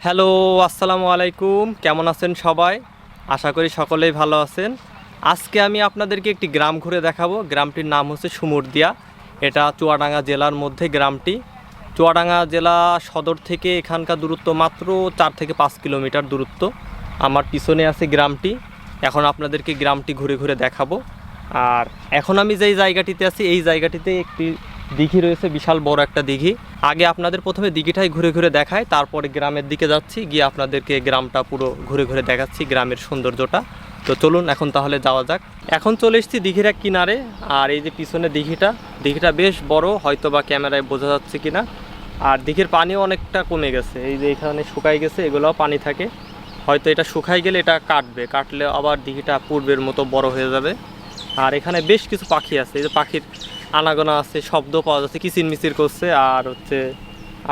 Hello, আসসালামু আলাইকুম। কেমন আছেন সবাই? আশা করি সকলেই ভালো আছেন। আজকে আমি আপনাদেরকে একটি গ্রাম ঘুরে দেখাবো। গ্রামটির নাম হচ্ছে সুমুরদিয়া। এটা চুয়াডাঙ্গা জেলার মধ্যে গ্রামটি। চুয়াডাঙ্গা জেলা সদর থেকে এখানকার দূরত্ব মাত্র 4 থেকে 5 কিলোমিটার দূরত্ব। আমার পিছনে আছে গ্রামটি। এখন আপনাদেরকে গ্রামটি ঘুরে ঘুরে দেখাবো। আর এখন আমি যেই জায়গাটিতে আছি এই জায়গাটিতে একটি দিঘি রয়েছে, বিশাল বড় একটা দিঘি। আগে আপনাদের প্রথমে দিঘিটাই ঘুরে ঘুরে দেখায়, তারপরে গ্রামের দিকে যাচ্ছি, গিয়ে আপনাদেরকে গ্রামটা পুরো ঘুরে ঘুরে দেখাচ্ছি, গ্রামের সৌন্দর্যটা। তো চলুন এখন তাহলে যাওয়া যাক। এখন চলে এসেছি দিঘির এক কিনারে। আর এই যে পিছনে দিঘিটা বেশ বড়, হয়তো বা ক্যামেরায় বোঝা যাচ্ছে কিনা। আর দিঘির পানিও অনেকটা কমে গেছে, এই যে এখানে শুকাই গেছে, এগুলোও পানি থাকে। হয়তো এটা শুকাই গেলে এটা কাটলে আবার দিঘিটা পূর্বের মতো বড় হয়ে যাবে। আর এখানে বেশ কিছু পাখি আছে, এই যে পাখির আনাগোনা আছে, শব্দ পাওয়া যাচ্ছে, কিচিরমিচির করছে। আর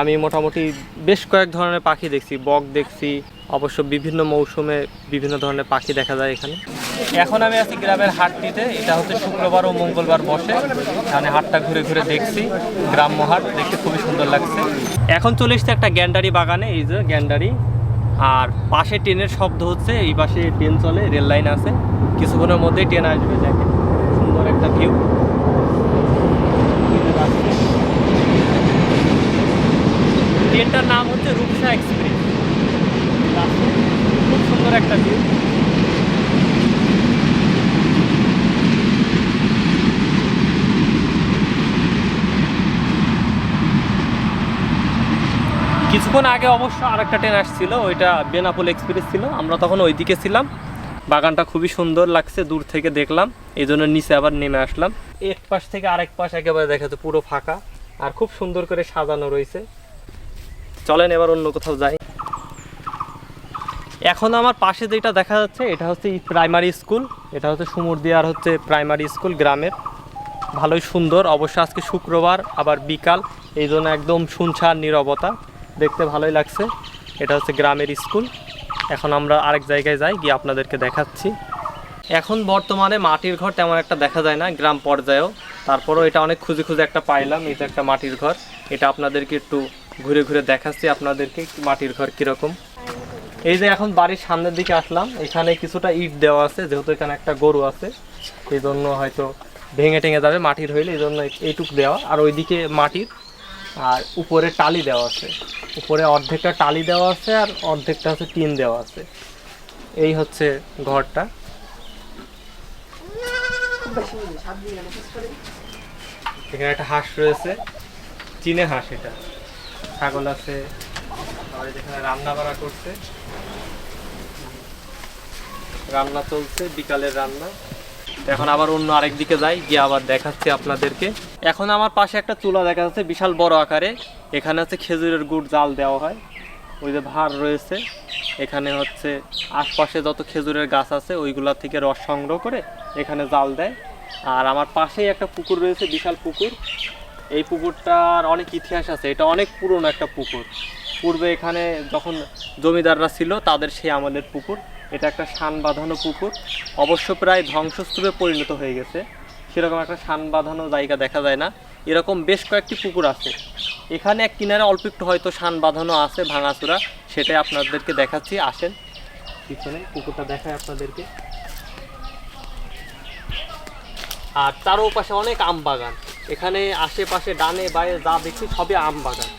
আমি মোটামুটি বেশ কয়েক ধরনের পাখি দেখছি, বক দেখছি। অবশ্য বিভিন্ন মৌসুমে বিভিন্ন ধরনের পাখি দেখা যায় এখানে। এখন আমি আছি গ্রামের হাটটিতে। এটা হচ্ছে শুক্রবার ও মঙ্গলবার বসে। এখানে হাটটা ঘুরে ঘুরে দেখছি, গ্রাম্য হাট দেখতে খুবই সুন্দর লাগছে। এখন চলে এসছে একটা গ্যান্ডারি বাগানে, এই যে গ্যান্ডারি। আর পাশে ট্রেনের শব্দ হচ্ছে, এই পাশে ট্রেন চলে, রেল লাইন আছে, কিছুক্ষণের মধ্যেই ট্রেন আসবে। দেখেন সুন্দর একটা ভিউ। ট্রেনটার নাম হচ্ছে রূপসা এক্সপ্রেস। খুব সুন্দর একটা ভিউ। কিছুক্ষণ আগে অবশ্য আরেকটা ট্রেন আসছিল, ওইটা বেনাপোল এক্সপ্রেস ছিল। আমরা তখন ওইদিকে ছিলাম। বাগানটা খুবই সুন্দর লাগছে, দূর থেকে দেখলাম, এই জন্য নিচে আবার নেমে আসলাম। এক পাশ থেকে আরেক পাশ একেবারে দেখা যাচ্ছে পুরো ফাঁকা, আর খুব সুন্দর করে সাজানো রয়েছে। চলেন এবার অন্য কোথাও যাই। এখন আমার পাশে যেটা দেখা যাচ্ছে এটা হচ্ছে প্রাইমারি স্কুল। এটা হচ্ছে সুমুরদিয়ার প্রাইমারি স্কুল গ্রামের। ভালোই সুন্দর। অবশ্য আজকে শুক্রবার, আবার বিকাল, এই জন্য একদম শুনশান নীরবতা, দেখতে ভালোই লাগছে। এটা হচ্ছে গ্রামের স্কুল। এখন আমরা আরেক জায়গায় যাই, গিয়ে আপনাদেরকে দেখাচ্ছি। এখন বর্তমানে মাটির ঘর তেমন একটা দেখা যায় না গ্রাম পর্যায়েও, তারপরও এটা অনেক খুঁজে খুঁজে একটা পাইলাম। এই যে একটা মাটির ঘর, এটা আপনাদেরকে একটু ঘুরে ঘুরে দেখাচ্ছি আপনাদেরকে মাটির ঘর কীরকম। এই যে এখন বাড়ির সামনের দিকে আসলাম, এখানে কিছুটা ইট দেওয়া আছে, যেহেতু এখানে একটা গরু আছে, এই জন্য হয়তো ভেঙে টেঙে যাবে মাটির হইলে, এই জন্য এইটুক দেওয়া। আর ওইদিকে মাটির, আর উপরে টালি দেওয়া আছে। উপরে অর্ধেকটা টালি দেওয়া আছে, আর অর্ধেকটা হচ্ছে টিন দেওয়া আছে। এই হচ্ছে ঘরটা। এখানে একটা হাঁস রয়েছে, চীনের হাঁস। এটা ছাগল আছে। আর এখানে রান্না বাড়া করছে, রান্না চলছে, বিকালের রান্না। এখন আবার অন্য আরেক দিকে যাই, গিয়ে আবার দেখাচ্ছি আপনাদেরকে। এখন আমার পাশে একটা চুলা দেখা যাচ্ছে, বিশাল বড় আকারে। এখানে হচ্ছে খেজুরের গুড় জাল দেওয়া হয়। ওই যে ভার রয়েছে, এখানে আশপাশে যত খেজুরের গাছ আছে ওইগুলা থেকে রস সংগ্রহ করে এখানে জাল দেয়। আর আমার পাশেই একটা পুকুর রয়েছে, বিশাল পুকুর। এই পুকুরটার অনেক ইতিহাস আছে, এটা অনেক পুরনো একটা পুকুর। পূর্বে এখানে যখন জমিদাররা ছিল তাদের সেই আমলের পুকুর। এটা একটা শান বাঁধানো পুকুর, অবশ্য প্রায় ধ্বংসস্তূপে পরিণত হয়ে গেছে। সেরকম একটা শান বাঁধানো জায়গা দেখা যায় না। এরকম বেশ কয়েকটি পুকুর আছে। এখানে এক কিনারে অল্প একটু হয়তো শান বাঁধানো আছে, ভাঙাচোরা, সেটাই আপনাদেরকে দেখাচ্ছি। আসেন পিছনে পুকুরটা দেখায় আপনাদেরকে। আর চারোপাশে অনেক আম বাগান। এখানে আশেপাশে ডানে বায়ে যা দেখছি সবই আম বাগান।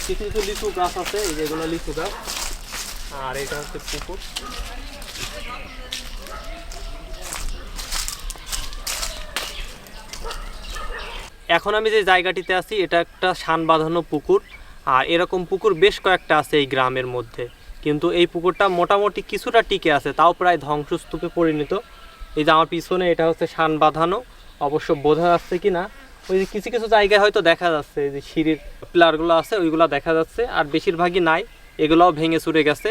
কিছু কিছু লিচু গাছ আছে, এই যেগুলো লিচু গাছ। আর এটা হচ্ছে পুকুর। এখন আমি যে জায়গাটিতে আছি এটা একটা শান বাঁধানো পুকুর। আর এরকম পুকুর বেশ কয়েকটা আছে এই গ্রামের মধ্যে, কিন্তু এই পুকুরটা মোটামুটি কিছুটা টিকে আছে, তাও প্রায় ধ্বংসস্তূপে পরিণত। এই যে আমার পিছনে এটা হচ্ছে শান বাঁধানো, অবশ্য বোঝা যাচ্ছে কি না, ওই যে কিছু কিছু জায়গায় হয়তো দেখা যাচ্ছে, এই যে সিঁড়ির পিলারগুলো আছে ওইগুলো দেখা যাচ্ছে, আর বেশিরভাগই নাই, এগুলোও ভেঙে চুরে গেছে।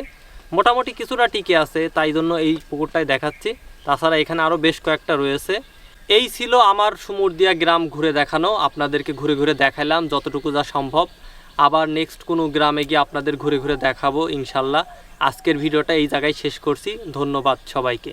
মোটামুটি কিছুটা টিকে আছে, তাই জন্য এই পুকুরটাই দেখাচ্ছি। তাছাড়া এখানে আরও বেশ কয়েকটা রয়েছে। এই ছিল আমার সুমুরদিয়া গ্রাম ঘুরে দেখানো। আপনাদেরকে ঘুরে ঘুরে দেখালাম যতটুকু যা সম্ভব। আবার নেক্সট কোনো গ্রামে গিয়ে আপনাদের ঘুরে ঘুরে দেখাবো ইনশাল্লাহ। আজকের ভিডিওটা এই জায়গায় শেষ করছি। ধন্যবাদ সবাইকে।